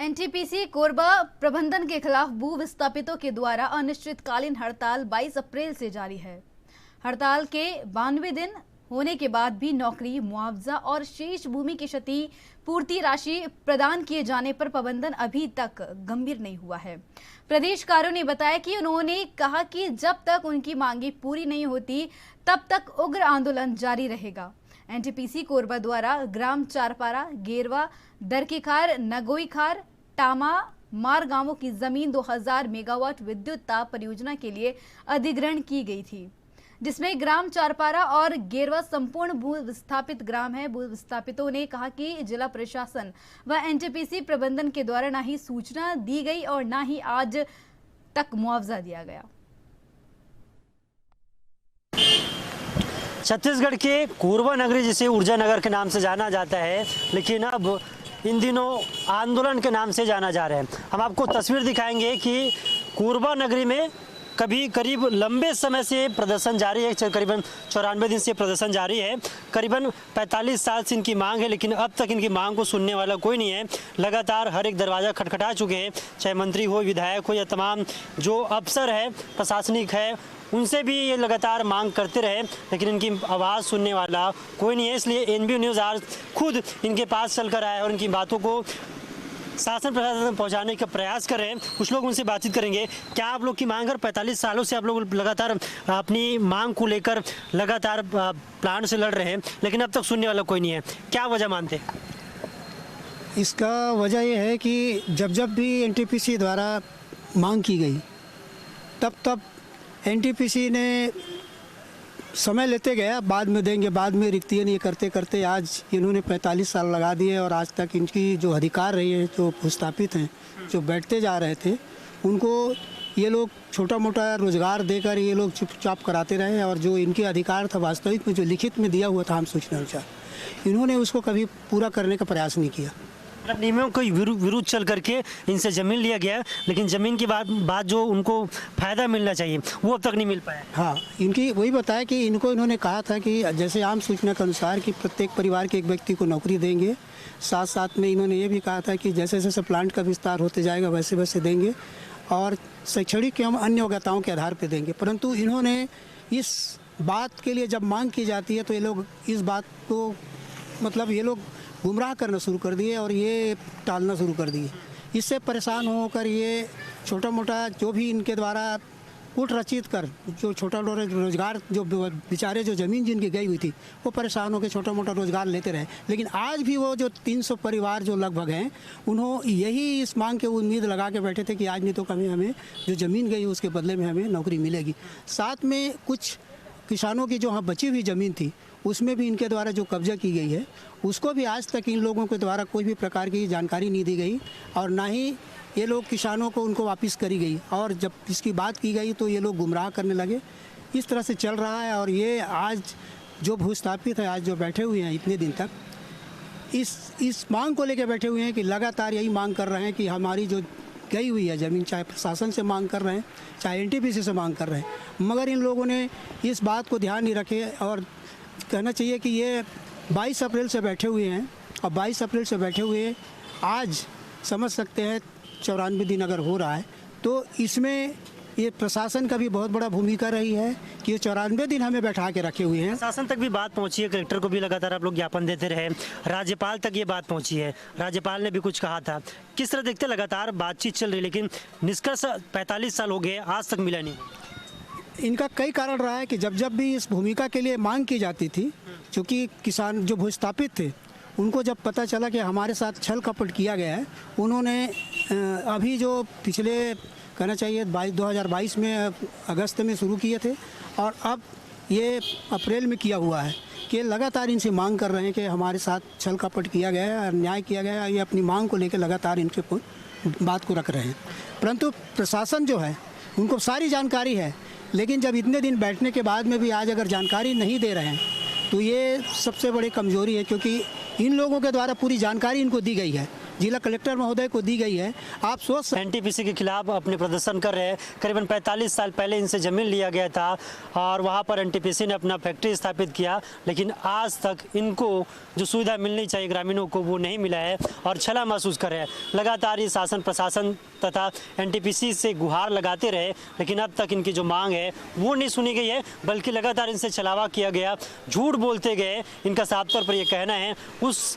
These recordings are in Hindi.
एनटीपीसी कोरबा प्रबंधन के खिलाफ भू विस्थापितों के द्वारा अनिश्चितकालीन हड़ताल 22 अप्रैल से जारी है। हड़ताल के 92 दिन होने के बाद भी नौकरी, मुआवजा और शेष भूमि की क्षति पूर्ति राशि प्रदान किए जाने पर प्रबंधन अभी तक गंभीर नहीं हुआ है। प्रदेशकारों ने बताया कि उन्होंने कहा कि जब तक उनकी मांगे पूरी नहीं होती तब तक उग्र आंदोलन जारी रहेगा। एनटीपीसी कोरबा द्वारा ग्राम चारपारा, गेरवा, दरकीखार, नगोईखार, टामा, मार गांवों की जमीन 2000 मेगावाट विद्युत ताप परियोजना के लिए अधिग्रहण की गई थी, जिसमें ग्राम चारपारा और गेरवा संपूर्ण भू विस्थापित ग्राम है। भू विस्थापितों ने कहा कि जिला प्रशासन व एनटीपीसी प्रबंधन के द्वारा न ही सूचना दी गई और न ही आज तक मुआवजा दिया गया। छत्तीसगढ़ के कोरबा नगरी, जिसे ऊर्जा नगर के नाम से जाना जाता है, लेकिन अब इन दिनों आंदोलन के नाम से जाना जा रहा है। हम आपको तस्वीर दिखाएंगे कि कोरबा नगरी में करीब लंबे समय से प्रदर्शन जारी है। करीबन 94 दिन से प्रदर्शन जारी है। करीबन 45 साल से इनकी मांग है, लेकिन अब तक इनकी मांग को सुनने वाला कोई नहीं है। लगातार हर एक दरवाज़ा खटखटा चुके हैं, चाहे मंत्री हो, विधायक हो या तमाम जो अफसर है, प्रशासनिक है, उनसे भी ये लगातार मांग करते रहे, लेकिन इनकी आवाज़ सुनने वाला कोई नहीं है। इसलिए एनबीओ न्यूज़ आज खुद इनके पास चलकर आया और इनकी बातों को शासन प्रशासन पहुंचाने का प्रयास कर रहे हैं। कुछ लोग उनसे बातचीत करेंगे। क्या आप लोग की मांग है? 45 सालों से आप लोग लगातार अपनी मांग को लेकर लगातार प्लान से लड़ रहे हैं, लेकिन अब तक सुनने वाला कोई नहीं है। क्या वजह मानते हैं? इसका वजह यह है कि जब भी एनटीपीसी द्वारा मांग की गई तब एनटीपीसी ने समय लेते गया, बाद में देंगे, बाद में रिक्तियाँ नहीं करते करते आज इन्होंने 45 साल लगा दिए और आज तक इनकी जो अधिकार रही है, जो भूस्थापित हैं, जो बैठते जा रहे थे, उनको ये लोग छोटा मोटा रोजगार देकर ये लोग चुपचाप कराते रहे। और जो इनके अधिकार था वास्तविक में, जो लिखित में दिया हुआ था हम सूचना अनुसार, इन्होंने उसको कभी पूरा करने का प्रयास नहीं किया। नियमों के विरुद्ध चल करके इनसे ज़मीन लिया गया, लेकिन ज़मीन के बाद जो उनको फ़ायदा मिलना चाहिए वो अब तक नहीं मिल पाया। हाँ, इनकी वही बताया कि इन्होंने कहा था कि जैसे आम सूचना के अनुसार कि प्रत्येक परिवार के एक व्यक्ति को नौकरी देंगे। साथ साथ में इन्होंने ये भी कहा था कि जैसे जैसे प्लांट का विस्तार होते जाएगा वैसे वैसे देंगे और शैक्षणिक एवं अन्य योग्यताओं के आधार पर देंगे। परंतु इन्होंने इस बात के लिए जब मांग की जाती है तो ये लोग इस बात को ये लोग गुमराह करना शुरू कर दिए और ये टालना शुरू कर दिए। इससे परेशान होकर ये छोटा मोटा जो भी इनके द्वारा कूट रचित कर जो छोटा रोजगार, जो बेचारे जो ज़मीन जिनकी गई हुई थी, वो परेशान होकर छोटा मोटा रोजगार लेते रहे। लेकिन आज भी वो जो 300 परिवार जो लगभग हैं, उन्होंने यही इस मांग के उम्मीद लगा के बैठे थे कि आज नहीं तो कभी हमें जो ज़मीन गई उसके बदले में हमें नौकरी मिलेगी। साथ में कुछ किसानों की जो बची हुई ज़मीन थी उसमें भी इनके द्वारा जो कब्जा की गई है, उसको भी आज तक इन लोगों के द्वारा कोई भी प्रकार की जानकारी नहीं दी गई और ना ही ये लोग किसानों को उनको वापस करी गई। और जब इसकी बात की गई तो ये लोग गुमराह करने लगे। इस तरह से चल रहा है और ये आज जो भूस्थापित है, आज जो बैठे हुए हैं इतने दिन तक इस मांग को लेकर बैठे हुए हैं कि लगातार यही मांग कर रहे हैं कि हमारी जो गई हुई है ज़मीन, चाहे प्रशासन से मांग कर रहे हैं, चाहे एनटीपीसी से मांग कर रहे हैं, मगर इन लोगों ने इस बात को ध्यान नहीं रखे। और कहना चाहिए कि ये 22 अप्रैल से बैठे हुए हैं और 22 अप्रैल से बैठे हुए आज समझ सकते हैं 94 दिन अगर हो रहा है तो इसमें ये प्रशासन का भी बहुत बड़ा भूमिका रही है कि ये 94 दिन हमें बैठा के रखे हुए हैं। प्रशासन तक भी बात पहुंची है, कलेक्टर को भी लगातार आप लोग ज्ञापन देते रहे, राज्यपाल तक ये बात पहुंची है, राज्यपाल ने भी कुछ कहा था। किस तरह देखते? लगातार बातचीत चल रही, लेकिन निष्कर्ष 45 साल हो गए, आज तक मिला नहीं। इनका कई कारण रहा है कि जब भी इस भूमिका के लिए मांग की जाती थी, क्योंकि किसान जो भूस्थापित थे उनको जब पता चला कि हमारे साथ छल कपट किया गया है, उन्होंने अभी जो पिछले कहना चाहिए 2022 में अगस्त में शुरू किए थे और अब ये अप्रैल में किया हुआ है कि लगातार इनसे मांग कर रहे हैं कि हमारे साथ छल कपट किया गया है, अन्याय किया गया है। ये अपनी मांग को लेकर लगातार इनके बात को रख रहे हैं। परंतु प्रशासन जो है उनको सारी जानकारी है, लेकिन जब इतने दिन बैठने के बाद में भी आज अगर जानकारी नहीं दे रहे हैं तो ये सबसे बड़ी कमजोरी है, क्योंकि इन लोगों के द्वारा पूरी जानकारी इनको दी गई है। जिला कलेक्टर महोदय को दी गई है। आप सोच एनटीपीसी के खिलाफ अपने प्रदर्शन कर रहे हैं। करीबन 45 साल पहले इनसे ज़मीन लिया गया था और वहाँ पर एनटीपीसी ने अपना फैक्ट्री स्थापित किया, लेकिन आज तक इनको जो सुविधा मिलनी चाहिए ग्रामीणों को वो नहीं मिला है और छला महसूस कर रहे हैं। लगातार ये शासन प्रशासन तथा एनटीपीसी से गुहार लगाते रहे, लेकिन अब तक इनकी जो मांग है वो नहीं सुनी गई है, बल्कि लगातार इनसे छलावा किया गया, झूठ बोलते गए। इनका साफ तौर पर ये कहना है। उस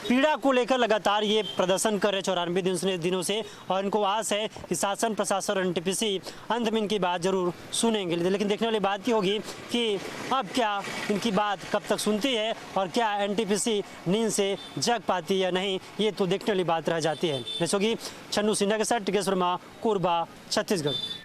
पीड़ा को लेकर लगातार ये प्रदर्शन कर रहे 94 दिनों से, और इनको आस है कि शासन प्रशासन और एनटीपीसी अंत में इनकी बात जरूर सुनेंगे। लेकिन देखने वाली बात ये होगी कि अब क्या इनकी बात कब तक सुनती है और क्या एनटीपीसी नींद से जग पाती है या नहीं, ये तो देखने वाली बात रह जाती है। जैसे कि छन्नू सिन्हा के साथ टिकेश वर्मा, कोरबा, छत्तीसगढ़।